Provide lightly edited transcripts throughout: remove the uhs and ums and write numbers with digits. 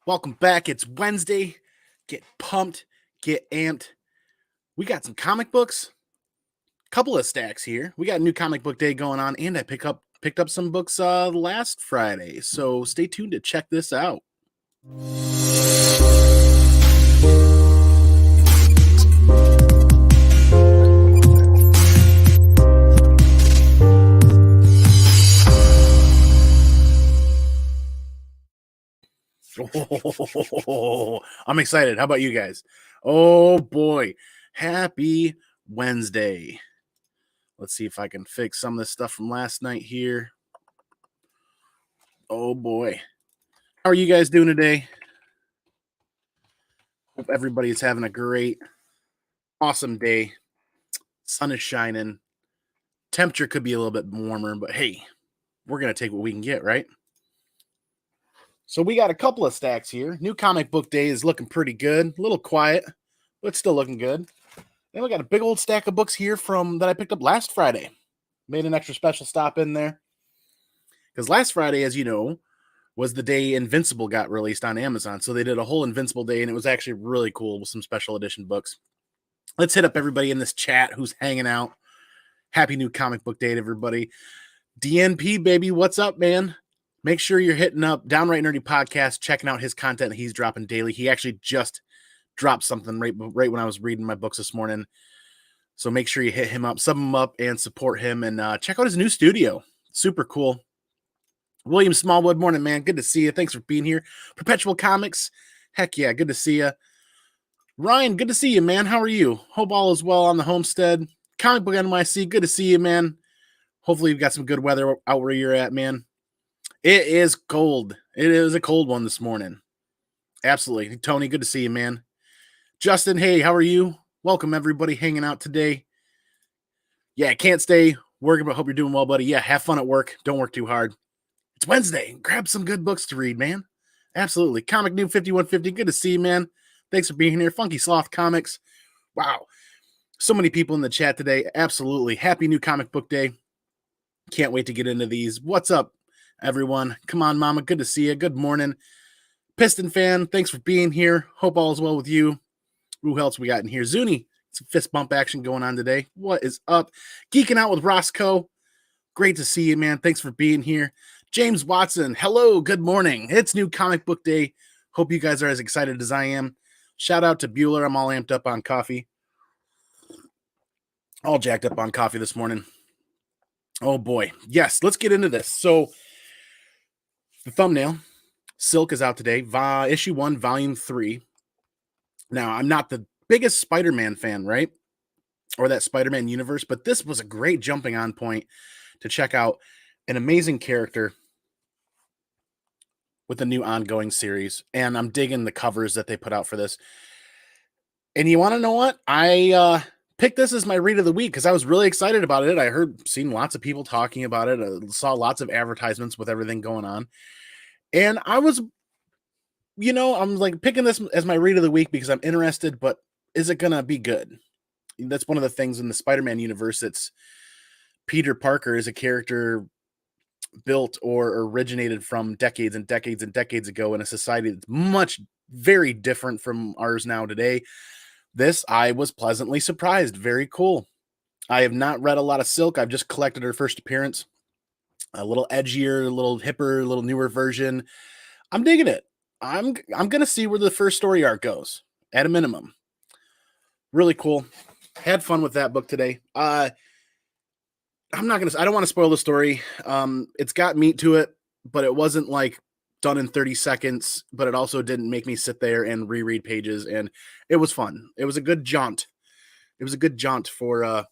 Welcome back. It's Wednesday. Get pumped, get amped. We got some comic books, couple of stacks here. We got a new comic book day going on, and I picked up some books last Friday. So stay tuned to check this out. Oh, I'm excited. How about you guys? Oh boy, happy Wednesday. Let's see if I can fix some of this stuff from last night here. Oh boy. How are you guys doing today? Hope everybody is having a great, awesome day. Sun is shining. Temperature could be a little bit warmer, but hey, we're going to take what we can get, right? So we got a couple of stacks here. New comic book day is looking pretty good. A little quiet, but still looking good. And we got a big old stack of books here that I picked up last Friday. Made an extra special stop in there. Because last Friday, as you know, was the day Invincible got released on Amazon. So they did a whole Invincible day, and it was actually really cool with some special edition books. Let's hit up everybody in this chat who's hanging out. Happy new comic book day to everybody. DNP, baby, what's up, man? Make sure you're hitting up Downright Nerdy Podcast, checking out his content that he's dropping daily. He actually just dropped something right when I was reading my books this morning. So make sure you hit him up, sub him up, and support him. And check out his new studio. Super cool. William Smallwood, morning, man. Good to see you. Thanks for being here. Perpetual Comics. Heck yeah, good to see you. Ryan, good to see you, man. How are you? Hope all is well on the homestead. Comic Book NYC, good to see you, man. Hopefully you've got some good weather out where you're at, man. It is cold. It is a cold one this morning. Absolutely. Tony, good to see you, man. Justin, hey, how are you? Welcome, everybody hanging out today. Yeah, can't stay working, but hope you're doing well, buddy. Yeah, have fun at work. Don't work too hard. It's Wednesday. Grab some good books to read, man. Absolutely. Comic Noob 5150, good to see you, man. Thanks for being here. Funky Sloth Comics. Wow. So many people in the chat today. Absolutely. Happy new comic book day. Can't wait to get into these. What's up, everyone? Come on, mama. Good to see you. Good morning. Piston fan, thanks for being here. Hope all is well with you. Who else we got in here? Zuni. Some fist bump action going on today. What is up? Geeking out with Roscoe. Great to see you, man. Thanks for being here. James Watson. Hello. Good morning. It's new comic book day. Hope you guys are as excited as I am. Shout out to Bueller. I'm all amped up on coffee. All jacked up on coffee this morning. Oh boy. Yes, let's get into this. So the thumbnail, Silk is out today. Issue 1, Volume 3. Now, I'm not the biggest Spider-Man fan, right? Or that Spider-Man universe, but this was a great jumping on point to check out an amazing character with a new ongoing series. And I'm digging the covers that they put out for this. And you want to know what? I picked this as my read of the week because I was really excited about it. I seen lots of people talking about it. I saw lots of advertisements with everything going on. And I was, I'm like picking this as my read of the week because I'm interested, but is it going to be good? That's one of the things in the Spider-Man universe. It's Peter Parker is a character built or originated from decades and decades and decades ago in a society that's very different from ours now today. This, I was pleasantly surprised. Very cool. I have not read a lot of Silk. I've just collected her first appearance. A little edgier, a little hipper, a little newer version. I'm digging it. I'm going to see where the first story arc goes at a minimum. Really cool. Had fun with that book today. I don't want to spoil the story. It's got meat to it, but it wasn't like done in 30 seconds, but it also didn't make me sit there and reread pages, and it was fun. It was a good jaunt. It was a good jaunt for a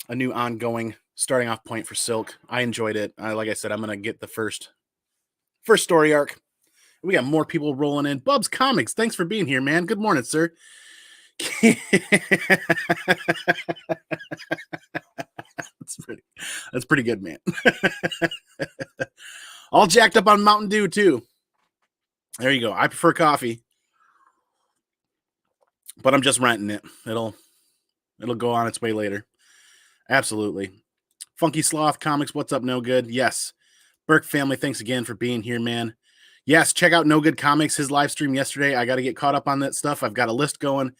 new ongoing starting off point for Silk. I enjoyed it. Like I said, I'm going to get the first story arc. We got more people rolling in. Bubs Comics, thanks for being here, man. Good morning, sir. That's pretty good, man. All jacked up on Mountain Dew too. There you go. I prefer coffee, but I'm just renting it. It'll go on its way later. Absolutely. Funky Sloth Comics, what's up? No good. Yes. Burke family, thanks again for being here, man. Yes, check out No Good Comics, his live stream yesterday. I got to get caught up on that stuff. I've got a list going.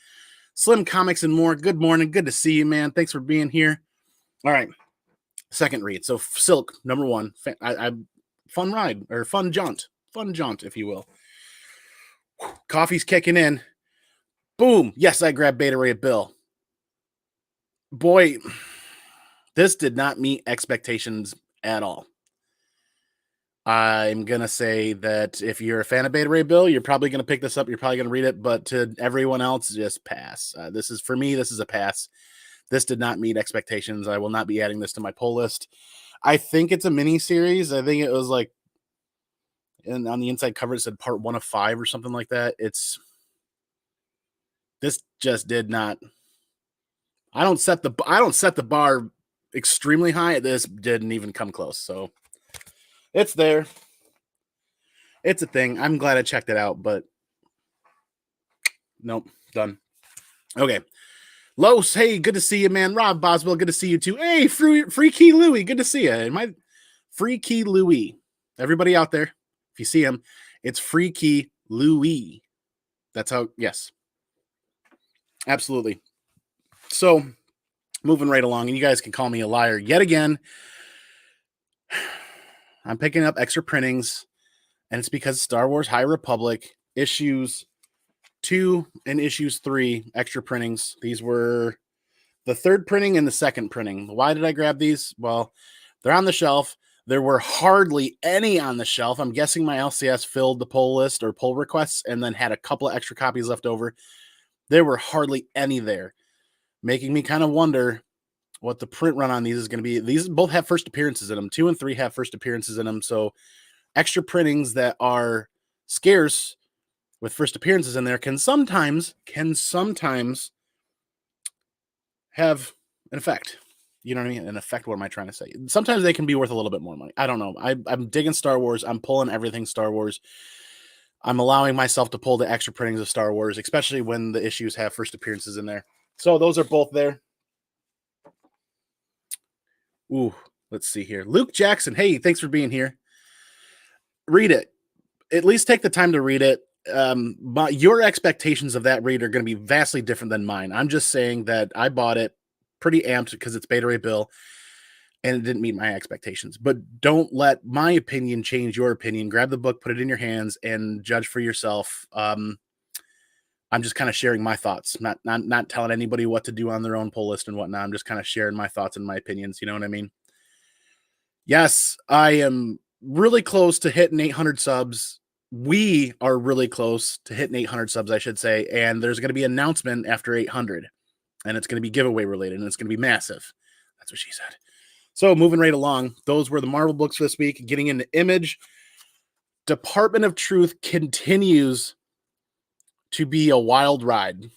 Slim Comics and more. Good morning. Good to see you, man. Thanks for being here. All right. Second read. So Silk, number one. Fun ride, or fun jaunt, if you will. Coffee's kicking in. Boom. Yes, I grabbed Beta Ray Bill. Boy, this did not meet expectations at all. I'm going to say that if you're a fan of Beta Ray Bill, you're probably going to pick this up. You're probably going to read it. But to everyone else, just pass. This is, for me, this is a pass. This did not meet expectations. I will not be adding this to my pull list. I think it's a mini series. I think it was like, and on the inside cover, it said part 1 of 5 or something like that. This just did not. I don't set the bar extremely high. This didn't even come close. So it's there. It's a thing. I'm glad I checked it out, but nope, done. Okay. Los, hey, good to see you, man. Rob Boswell, good to see you too. Hey, Freaky Louie, good to see you. And my Freaky Louie. Everybody out there, if you see him, it's Freaky Louie. That's how, yes. Absolutely. So, moving right along, and you guys can call me a liar yet again. I'm picking up extra printings, and it's because Star Wars High Republic issues 2 and issues 3 extra printings. These were the third printing and the second printing. Why did I grab these? Well, they're on the shelf. There were hardly any on the shelf. I'm guessing my LCS filled the pull list or pull requests and then had a couple of extra copies left over. There were hardly any there, making me kind of wonder what the print run on these is going to be. These both have first appearances in them. 2 and 3 have first appearances in them. So extra printings that are scarce with first appearances in there can sometimes have an effect. You know what I mean? An effect. What am I trying to say? Sometimes they can be worth a little bit more money. I don't know. I'm digging Star Wars. I'm pulling everything Star Wars. I'm allowing myself to pull the extra printings of Star Wars, especially when the issues have first appearances in there. So those are both there. Ooh, let's see here. Luke Jackson. Hey, thanks for being here. Read it. At least take the time to read it. Your expectations of that read are going to be vastly different than mine. I'm just saying that I bought it pretty amped because it's Beta Ray Bill and it didn't meet my expectations. But don't let my opinion change your opinion. Grab the book, put it in your hands, and judge for yourself. I'm just kind of sharing my thoughts, not telling anybody what to do on their own pull list and whatnot. I'm just kind of sharing my thoughts and my opinions. You know what I mean? Yes, I am really close to hitting 800 subs. We are really close to hitting 800 subs, I should say. And there's going to be an announcement after 800. And it's going to be giveaway related. And it's going to be massive. That's what she said. So moving right along. Those were the Marvel books this week. Getting into Image. Department of Truth continues to be a wild ride.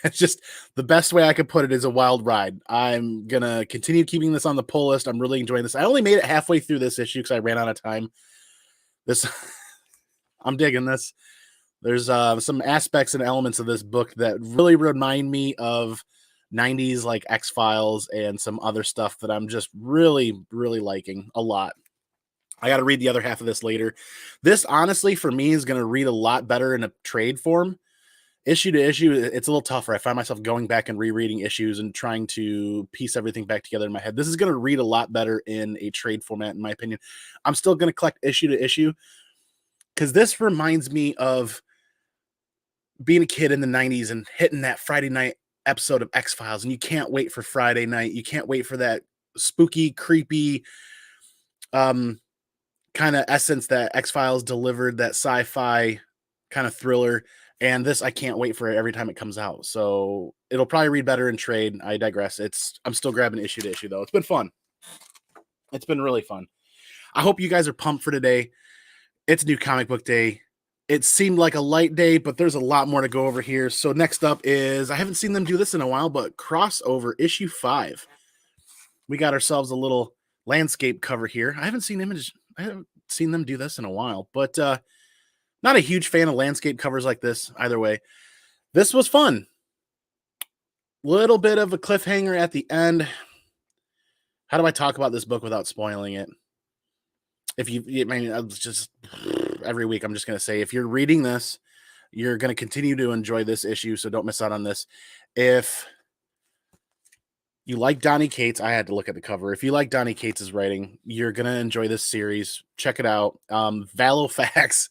It's just the best way I could put it is a wild ride. I'm going to continue keeping this on the pull list. I'm really enjoying this. I only made it halfway through this issue because I ran out of time. I'm digging this. There's some aspects and elements of this book that really remind me of 90s like X-Files and some other stuff that I'm just really, really liking a lot. I got to read the other half of this later. This, honestly, for me, is going to read a lot better in a trade form. Issue to issue, it's a little tougher. I find myself going back and rereading issues and trying to piece everything back together in my head. This is going to read a lot better in a trade format, in my opinion. I'm still going to collect issue to issue because this reminds me of being a kid in the 90s and hitting that Friday night episode of X-Files, and you can't wait for Friday night. You can't wait for that spooky, creepy kind of essence that X-Files delivered, that sci-fi kind of thriller. And this, I can't wait for it every time it comes out. So it'll probably read better in trade. I digress. I'm still grabbing issue to issue, though. It's been fun. It's been really fun. I hope you guys are pumped for today. It's New Comic Book Day. It seemed like a light day, but there's a lot more to go over here. So next up is, I haven't seen them do this in a while, but crossover issue 5. We got ourselves a little landscape cover here. I haven't seen them do this in a while, but not a huge fan of landscape covers like this either way. This was fun. Little bit of a cliffhanger at the end. How do I talk about this book without spoiling it? every week, I'm just going to say, if you're reading this, you're going to continue to enjoy this issue, so don't miss out on this. If you like Donny Cates, I had to look at the cover. If you like Donny Cates' writing, you're going to enjoy this series. Check it out. Valofax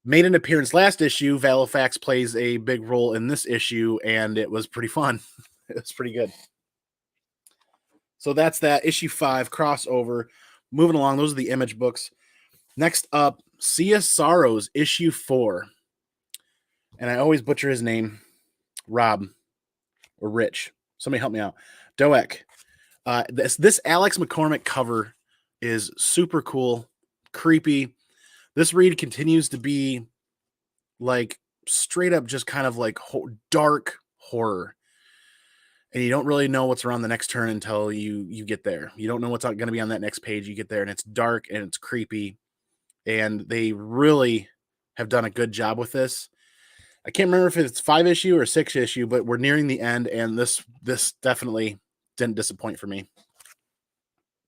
made an appearance last issue. Valofax plays a big role in this issue, and it was pretty fun. It was pretty good. So that's that. Issue 5, crossover. Moving along, those are the Image books. Next up, Sea of Sorrows, issue 4. And I always butcher his name. Rob. Or Rich. Somebody help me out. Doek. This Alex McCormick cover is super cool, creepy. This read continues to be like straight up just kind of like dark horror. And you don't really know what's around the next turn until you get there. You don't know what's going to be on that next page. You get there and it's dark and it's creepy. And they really have done a good job with this. I can't remember if it's 5 issue or 6 issue, but we're nearing the end, and this definitely didn't disappoint for me.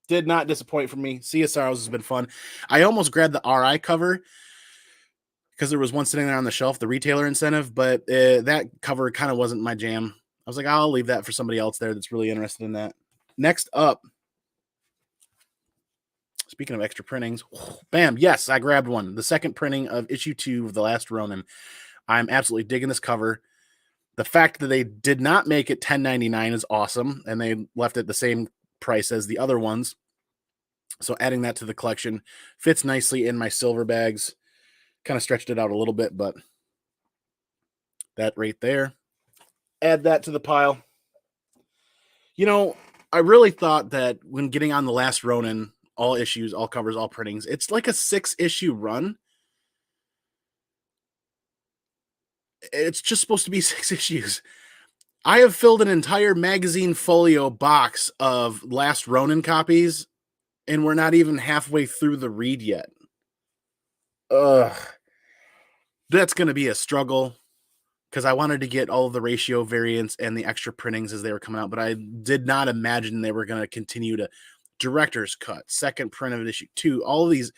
Did not disappoint for me. Sea of Sorrows has been fun. I almost grabbed the RI cover because there was one sitting there on the shelf, the retailer incentive, but that cover kind of wasn't my jam. I was like, I'll leave that for somebody else there that's really interested in that. Next up, speaking of extra printings, bam, yes, I grabbed one. The second printing of issue 2 of The Last Ronin. I'm absolutely digging this cover. The fact that they did not make it $10.99 is awesome, and they left it the same price as the other ones. So adding that to the collection fits nicely in my silver bags. Kind of stretched it out a little bit, but that right there. Add that to the pile. You know, I really thought that when getting on The Last Ronin, all issues, all covers, all printings, it's like a 6-issue run. It's just supposed to be 6 issues. I have filled an entire magazine folio box of Last Ronin copies, and we're not even halfway through the read yet. Ugh. That's going to be a struggle because I wanted to get all of the ratio variants and the extra printings as they were coming out, but I did not imagine they were going to continue to director's cut, second print of issue 2, all of these.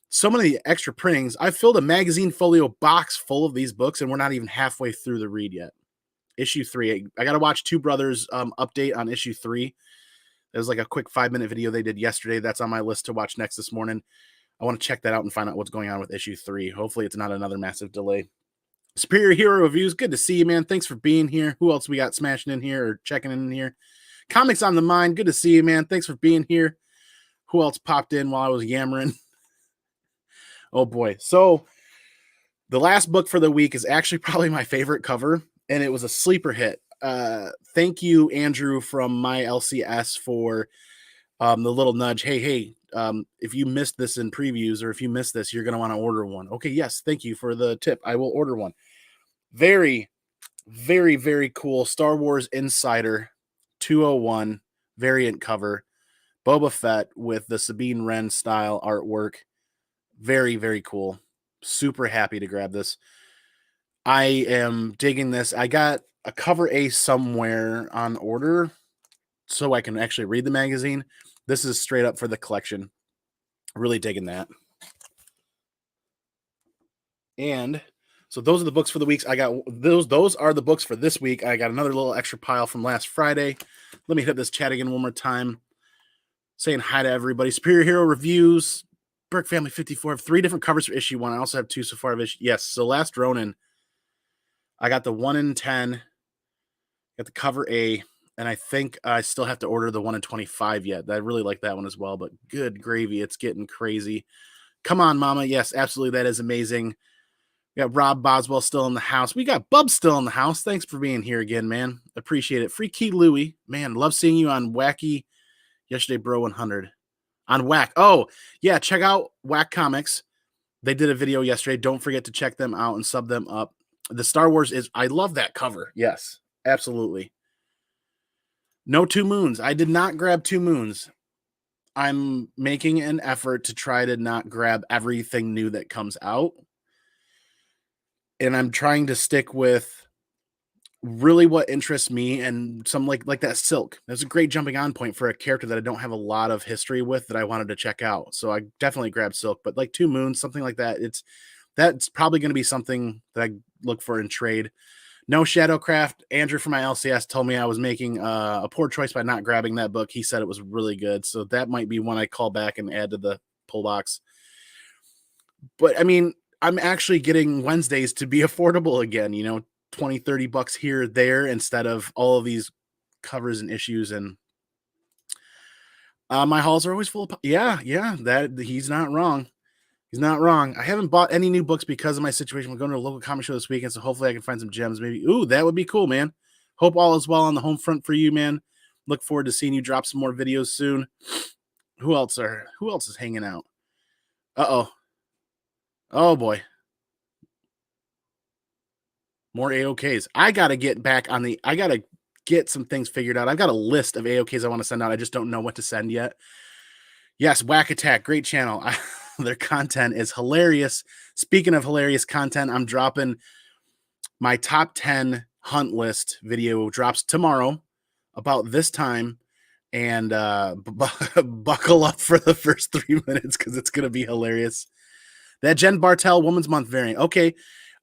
So many extra printings. I filled a magazine folio box full of these books, and we're not even halfway through the read yet. Issue 3. I got to watch Two Brothers update on issue 3. It was like a quick 5-minute video they did yesterday. That's on my list to watch next this morning. I want to check that out and find out what's going on with issue 3. Hopefully it's not another massive delay. Superior Hero Reviews. Good to see you, man. Thanks for being here. Who else we got smashing in here or checking in here? Comics on the Mind. Good to see you, man. Thanks for being here. Who else popped in while I was yammering? Oh boy. So the last book for the week is actually probably my favorite cover, and it was a sleeper hit. Thank you, Andrew from my LCS, for the little nudge. Hey, if you missed this in previews, or if you missed this, you're going to want to order one. Okay, yes, thank you for the tip. I will order one. Very, very, very cool Star Wars Insider 201 variant cover. Boba Fett with the Sabine Wren style artwork. Very, very cool. Super happy to grab this. I am digging this. I got a cover A somewhere on order so I can actually read the magazine. This is straight up for the collection. Really digging that. And so those are the books for the weeks. I got those are the books for this week. I got another little extra pile from last Friday. Let me hit this chat again one more time. Saying hi to everybody. Superior Hero Reviews. Burke Family 54. I have 3 different covers for issue 1. I also have 2 so far of issue. Yes, so Last Ronin. I got the 1 in 10. Got the cover A. And I think I still have to order the 1 in 25 yet. I really like that one as well. But good gravy. It's getting crazy. Come on, Mama. Yes, absolutely. That is amazing. We got Rob Boswell still in the house. We got Bub still in the house. Thanks for being here again, man. Appreciate it. Free Key Louie. Man, love seeing you on Wacky Yesterday Bro 100. On Whack. Oh, yeah, check out Whack Comics. They did a video yesterday. Don't forget to check them out and sub them up. The Star Wars is, I love that cover. Yes, absolutely. No 2 Moons. I did not grab 2 Moons. I'm making an effort to try to not grab everything new that comes out. And I'm trying to stick with really what interests me, and some like that Silk. That's a great jumping on point for a character that I don't have a lot of history with that I wanted to check out. So I definitely grabbed Silk, but like Two Moons, something like that. That's probably going to be something that I look for in trade. No Shadowcraft. Andrew from my LCS told me I was making a poor choice by not grabbing that book. He said it was really good, so that might be one I call back and add to the pull box. But I mean, I'm actually getting Wednesdays to be affordable again, 20, $30 here, there, instead of all of these covers and issues. And my hauls are always full of, yeah, that he's not wrong. He's not wrong. I haven't bought any new books because of my situation. We're going to a local comic show this weekend, so hopefully I can find some gems. Maybe, ooh, that would be cool, man. Hope all is well on the home front for you, man. Look forward to seeing you drop some more videos soon. Who else is hanging out? Uh-oh. Oh boy. More AOKs. I gotta get some things figured out. I've got a list of AOKs I want to send out. I just don't know what to send yet. Yes, Whack Attack, great channel. Their content is hilarious. Speaking of hilarious content, I'm dropping my top 10 hunt list video drops tomorrow about this time. And buckle up for the first 3 minutes because it's going to be hilarious. That Jen Bartel Woman's Month variant. Okay,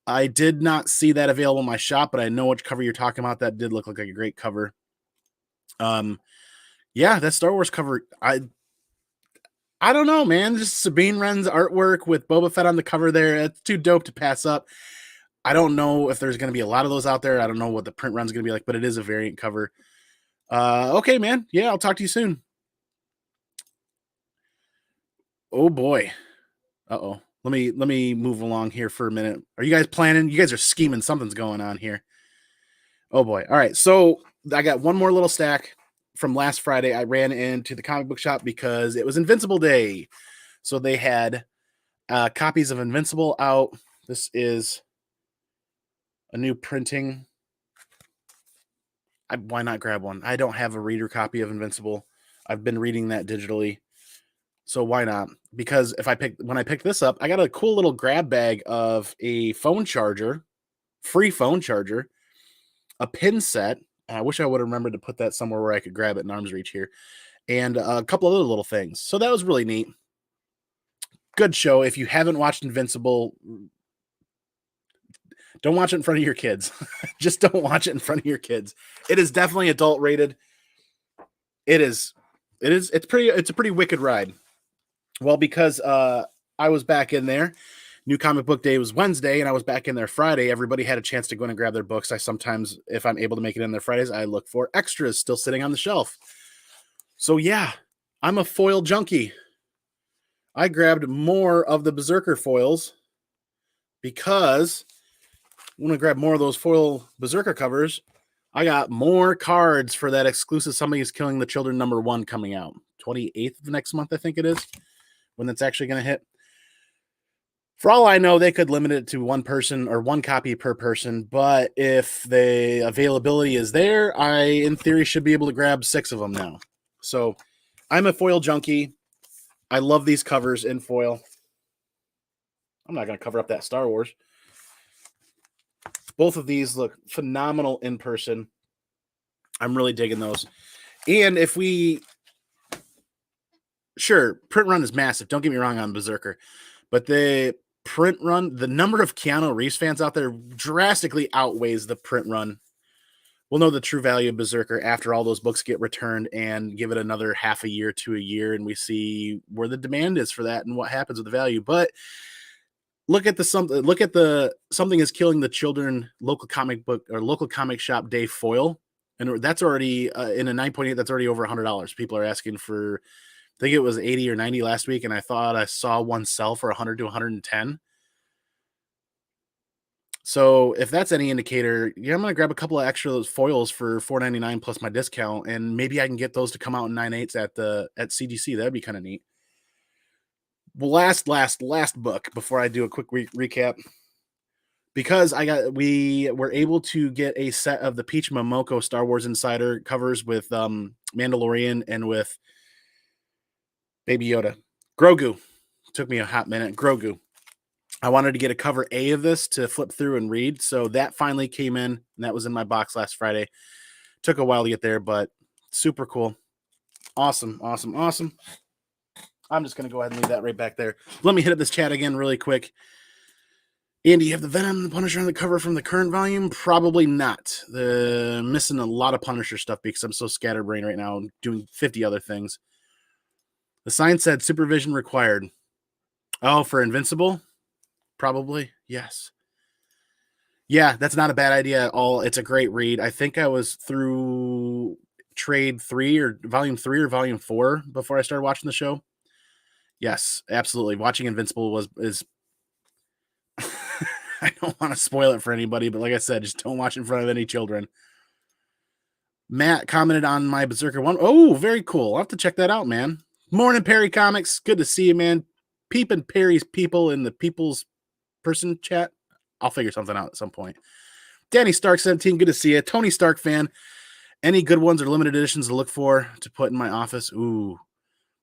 I did not see that available in my shop, but I know which cover you're talking about. That did look like a great cover. Yeah, that Star Wars cover, I don't know, man. Just Sabine Wren's artwork with Boba Fett on the cover there. It's too dope to pass up. I don't know if there's going to be a lot of those out there. I don't know what the print run's going to be like, but it is a variant cover. Okay, man. Yeah, I'll talk to you soon. Oh boy. Uh-oh. Let me move along here for a minute. Are you guys planning? You guys are scheming. Something's going on here. Oh boy. All right. So I got one more little stack from last Friday. I ran into the comic book shop because it was Invincible Day. So they had copies of Invincible out. This is a new printing. Why not grab one? I don't have a reader copy of Invincible. I've been reading that digitally. So why not? Because when I picked this up, I got a cool little grab bag of a phone charger, free phone charger, a pin set. I wish I would have remembered to put that somewhere where I could grab it in arm's reach here, and a couple other little things. So that was really neat. Good show. If you haven't watched Invincible, don't watch it in front of your kids. Just don't watch it in front of your kids. It is definitely adult rated. It's a pretty wicked ride. Well, because I was back in there, New Comic Book Day was Wednesday, and I was back in there Friday. Everybody had a chance to go in and grab their books. I sometimes, if I'm able to make it in there Fridays, I look for extras still sitting on the shelf. So yeah, I'm a foil junkie. I grabbed more of the Berserker foils because I want to grab more of those foil Berserker covers. I got more cards for that exclusive Somebody is Killing the Children #1 coming out. 28th of next month, I think it is, when that's actually going to hit. For all I know, they could limit it to one person or one copy per person, but if the availability is there, I, in theory, should be able to grab 6 of them now. So I'm a foil junkie. I love these covers in foil. I'm not going to cover up that Star Wars. Both of these look phenomenal in person. I'm really digging those. And sure, print run is massive. Don't get me wrong on Berserker, but the print run, the number of Keanu Reeves fans out there drastically outweighs the print run. We'll know the true value of Berserker after all those books get returned and give it another half a year to a year, and we see where the demand is for that and what happens with the value. But look at the Something is Killing the Children local comic book or local comic shop day foil, and that's already in a 9.8. That's already over $100. People are asking for, I think it was 80 or 90 last week, and I thought I saw one sell for 100 to 110. So if that's any indicator, yeah, I'm gonna grab a couple of extra foils for $4.99 plus my discount, and maybe I can get those to come out in 9/8 at CGC. That'd be kind of neat. Well, last book before I do a quick recap, because we were able to get a set of the Peach Momoko Star Wars Insider covers with Mandalorian and with Baby Yoda. Grogu. Took me a hot minute. Grogu. I wanted to get a cover A of this to flip through and read. So that finally came in, and that was in my box last Friday. Took a while to get there, but super cool. Awesome, awesome, awesome. I'm just going to go ahead and leave that right back there. Let me hit up this chat again really quick. Andy, you have the Venom the Punisher on the cover from the current volume? Probably not. Missing a lot of Punisher stuff because I'm so scatterbrained right now doing 50 other things. The sign said supervision required. Oh, for Invincible? Probably, yes. Yeah, that's not a bad idea at all. It's a great read. I think I was through trade 3 or volume 3 or volume 4 before I started watching the show. Yes, absolutely. Watching Invincible is I don't want to spoil it for anybody, but like I said, just don't watch in front of any children. Matt commented on my Berserker one. Oh, very cool. I'll have to check that out, man. Morning, Perry Comics. Good to see you, man. Peeping Perry's people in the people's person chat. I'll figure something out at some point. Danny Stark 17. Good to see you. Tony Stark fan. Any good ones or limited editions to look for to put in my office? Ooh,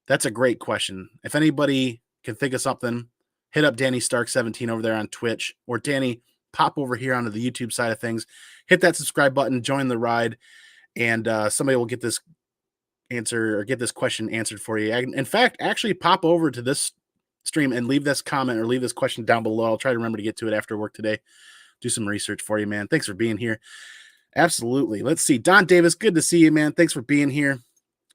that's a great question. If anybody can think of something, hit up Danny Stark 17 over there on Twitch, or Danny, pop over here onto the YouTube side of things. Hit that subscribe button, join the ride, and somebody will get this answer or get this question answered for you. In fact, actually pop over to this stream and leave this comment or leave this question down below. I'll try to remember to get to it after work today. Do some research for you, man. Thanks for being here. Absolutely. Let's see. Don Davis, good to see you, man. Thanks for being here.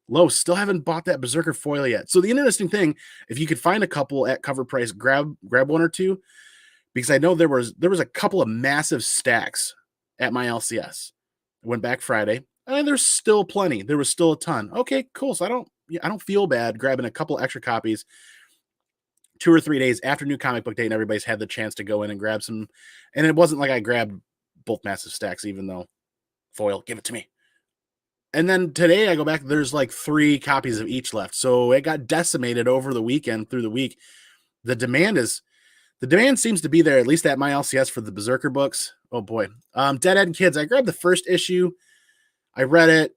Lowe's, still haven't bought that Berserker foil yet. So the interesting thing, if you could find a couple at cover price, grab one or two, because I know there was a couple of massive stacks at my LCS. I went back Friday, and there's still plenty. There was still a ton. Okay, cool. So I don't feel bad grabbing a couple extra copies 2 or 3 days after New Comic Book Day, and everybody's had the chance to go in and grab some. And it wasn't like I grabbed both massive stacks, even though foil, give it to me. And then today I go back, there's like 3 copies of each left. So it got decimated over the weekend through the week. The demand seems to be there, at least at my LCS for the Berserker books. Oh boy. Dead End Kids. I grabbed the first issue. I read it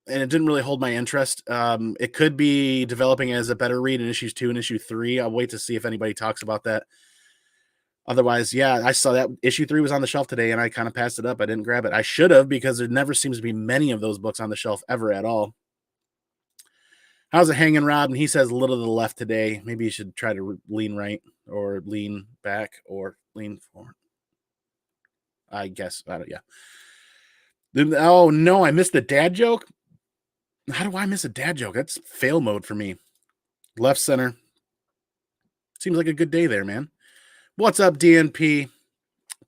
and it didn't really hold my interest. It could be developing as a better read in issues 2 and issue 3. I'll wait to see if anybody talks about that. Otherwise, yeah, I saw that issue 3 was on the shelf today and I kind of passed it up. I didn't grab it. I should have, because there never seems to be many of those books on the shelf ever at all. How's it hanging, Rob? And he says a little to the left today. Maybe you should try to lean right or lean back or lean forward. I guess. Yeah. Oh, no, I missed the dad joke. How do I miss a dad joke? That's fail mode for me. Left center. Seems like a good day there, man. What's up, DNP?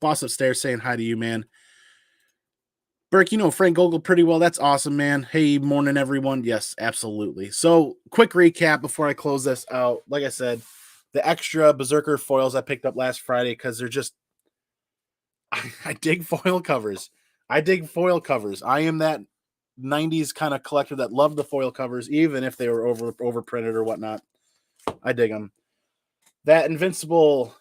Boss upstairs saying hi to you, man. Burke, you know Frank Gogol pretty well. That's awesome, man. Hey, morning, everyone. Yes, absolutely. So, quick recap before I close this out. Like I said, the extra Berserker foils I picked up last Friday because they're just... I dig foil covers. I am that 90s kind of collector that loved the foil covers, even if they were overprinted or whatnot. I dig them. That Invincible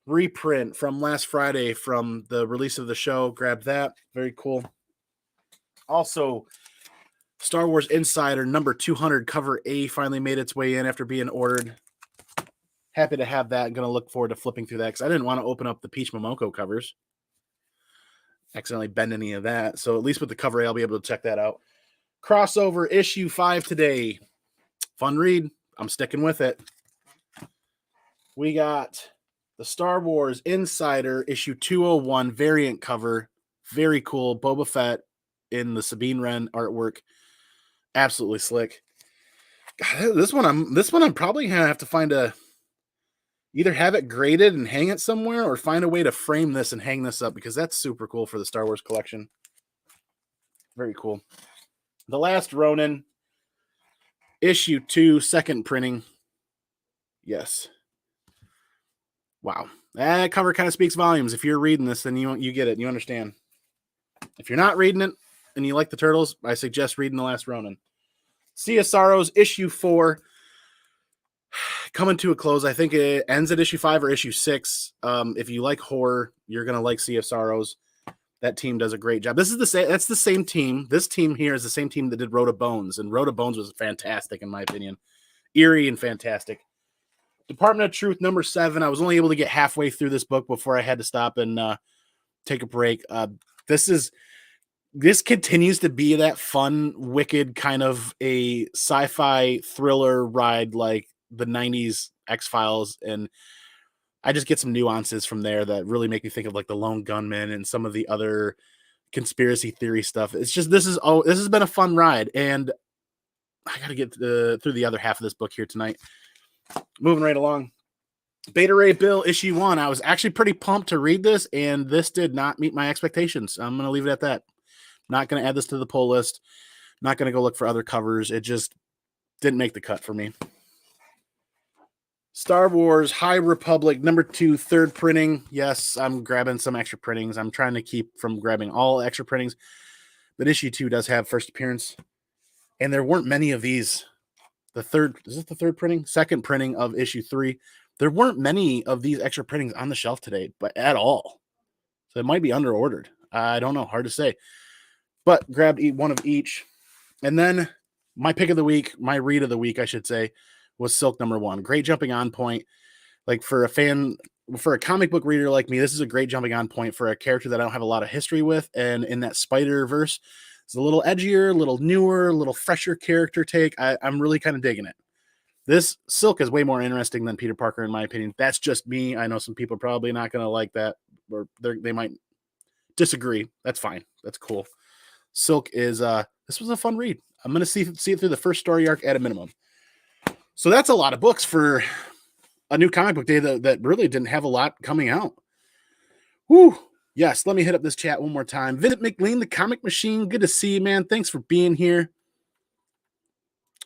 reprint from last Friday from the release of the show, grabbed that. Very cool. Also, Star Wars Insider number 200 cover A finally made its way in after being ordered. Happy to have that. Going to look forward to flipping through that because I didn't want to open up the Peach Momoko covers. Accidentally bend any of that. So at least with the cover A, I'll be able to check that out. Crossover issue 5 today. Fun read. I'm sticking with it. We got the Star Wars Insider issue 201 variant cover. Very cool. Boba Fett in the Sabine Wren artwork. Absolutely slick. God, this one I'm probably gonna have to either have it graded and hang it somewhere or find a way to frame this and hang this up because that's super cool for the Star Wars collection. Very cool. The Last Ronin issue 2 second printing. Yes. Wow. That cover kind of speaks volumes. If you're reading this, then you get it. You understand. If you're not reading it and you like the Turtles, I suggest reading The Last Ronin. Sea of Sorrows, issue 4. Coming to a close. I think it ends at issue 5 or issue 6. If you like horror, you're going to like Sea of Sorrows. That team does a great job. That's the same team. This team here is the same team that did Road of Bones, and Road of Bones was fantastic in my opinion. Eerie and fantastic. Department of Truth number 7. I was only able to get halfway through this book before I had to stop and take a break. This continues to be that fun, wicked kind of a sci-fi thriller ride like the 90s X-Files, and I just get some nuances from there that really make me think of like the Lone Gunman and some of the other conspiracy theory stuff. It's just this has been a fun ride, and I got to get through the other half of this book here tonight. Moving right along. Beta Ray Bill issue 1. I was actually pretty pumped to read this, and this did not meet my expectations. I'm going to leave it at that. Not going to add this to the pull list. Not going to go look for other covers. It just didn't make the cut for me. Star Wars High Republic number 2, third printing. Yes, I'm grabbing some extra printings. I'm trying to keep from grabbing all extra printings. But issue 2 does have first appearance. And there weren't many of these. Is it the third printing? Second printing of issue 3. There weren't many of these extra printings on the shelf today, but at all. So it might be under-ordered. I don't know. Hard to say. But grabbed one of each. And then my pick of the week, my read of the week, I should say, was Silk number 1. Great jumping on point. Like for a comic book reader like me, this is a great jumping on point for a character that I don't have a lot of history with. And in that Spider-Verse, it's a little edgier, a little newer, a little fresher character take. I'm really kind of digging it. This Silk is way more interesting than Peter Parker, in my opinion. That's just me. I know some people are probably not going to like that, or they might disagree. That's fine. That's cool. Silk is, this was a fun read. I'm going to see it through the first story arc at a minimum. So that's a lot of books for a new comic book day that really didn't have a lot coming out. Whew. Yes, let me hit up this chat one more time. Vincent McLean, the Comic Machine. Good to see you, man. Thanks for being here.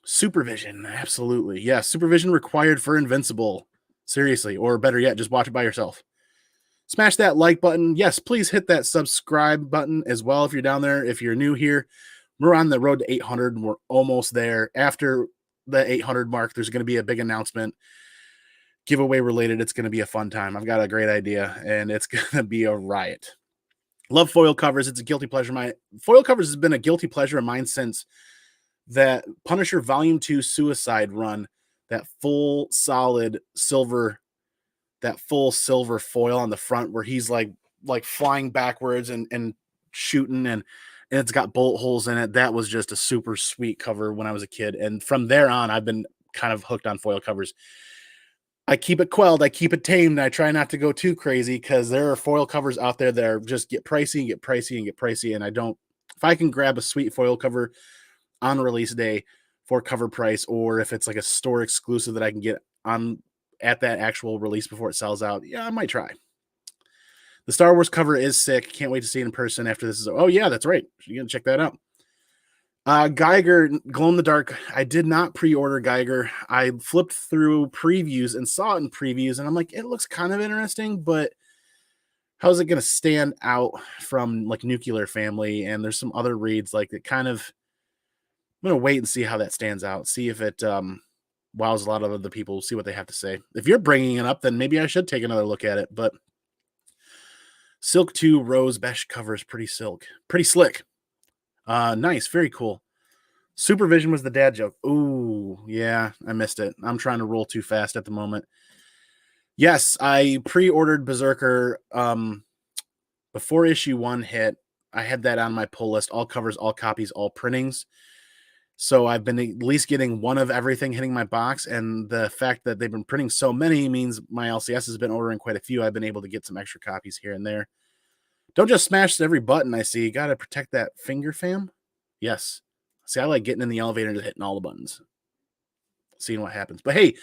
Supervision, absolutely. Yes, supervision required for Invincible. Seriously, or better yet, just watch it by yourself. Smash that like button. Yes, please hit that subscribe button as well if you're down there. If you're new here, we're on the road to 800 and we're almost there. After the 800 mark, there's going to be a big announcement. Giveaway related. It's going to be a fun time. I've got a great idea, and it's going to be a riot. Love foil covers. It's a guilty pleasure. Foil covers has been a guilty pleasure of mine since that Punisher Volume 2 Suicide run, that full solid silver, that full silver foil on the front where he's like flying backwards and shooting and it's got bolt holes in it. That was just a super sweet cover when I was a kid. And from there on, I've been kind of hooked on foil covers. I keep it quelled. I keep it tamed. I try not to go too crazy because there are foil covers out there that are just get pricey and get pricey and get pricey. And if I can grab a sweet foil cover on release day for cover price, or if it's like a store exclusive that I can get on at that actual release before it sells out, yeah, I might try. The Star Wars cover is sick. Can't wait to see it in person after this is. Oh yeah, that's right. You can check that out. Geiger Glow-in-the-Dark. I did not pre-order Geiger. I flipped through previews and saw it in previews, and I'm like, it looks kind of interesting, but how's it going to stand out from like Nuclear Family? And there's some other reads like it kind of. I'm going to wait and see how that stands out. See if it wows a lot of other people. See what they have to say. If you're bringing it up, then maybe I should take another look at it. But Silk 2 Rose Besh cover is pretty slick. Nice. Very cool. Supervision was the dad joke. Ooh, yeah, I missed it. I'm trying to roll too fast at the moment. Yes, I pre-ordered Berserker before issue 1 hit. I had that on my pull list. All covers, all copies, all printings. So I've been at least getting one of everything hitting my box, and the fact that they've been printing so many means my LCS has been ordering quite a few. I've been able to get some extra copies here and there. Don't just smash every button I see. You got to protect that finger, fam. Yes. See, I like getting in the elevator and just hitting all the buttons. Seeing what happens. But hey,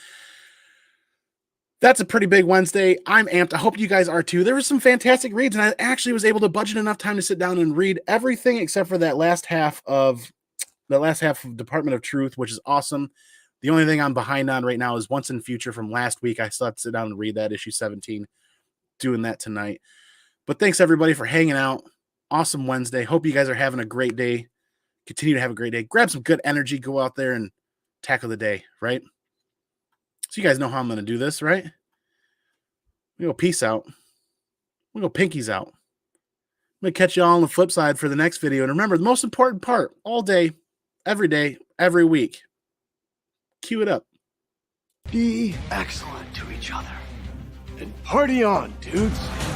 that's a pretty big Wednesday. I'm amped. I hope you guys are too. There were some fantastic reads, and I actually was able to budget enough time to sit down and read everything except for that last half of Department of Truth, which is awesome. The only thing I'm behind on right now is Once in Future from last week. I still have to sit down and read that, issue 17. Doing that tonight. But thanks, everybody, for hanging out. Awesome Wednesday. Hope you guys are having a great day. Continue to have a great day. Grab some good energy. Go out there and tackle the day, right? So you guys know how I'm going to do this, right? We go peace out. We go pinkies out. I'm going to catch you all on the flip side for the next video. And remember, the most important part, all day, every week. Cue it up. Be excellent. to each other. And party on, dudes!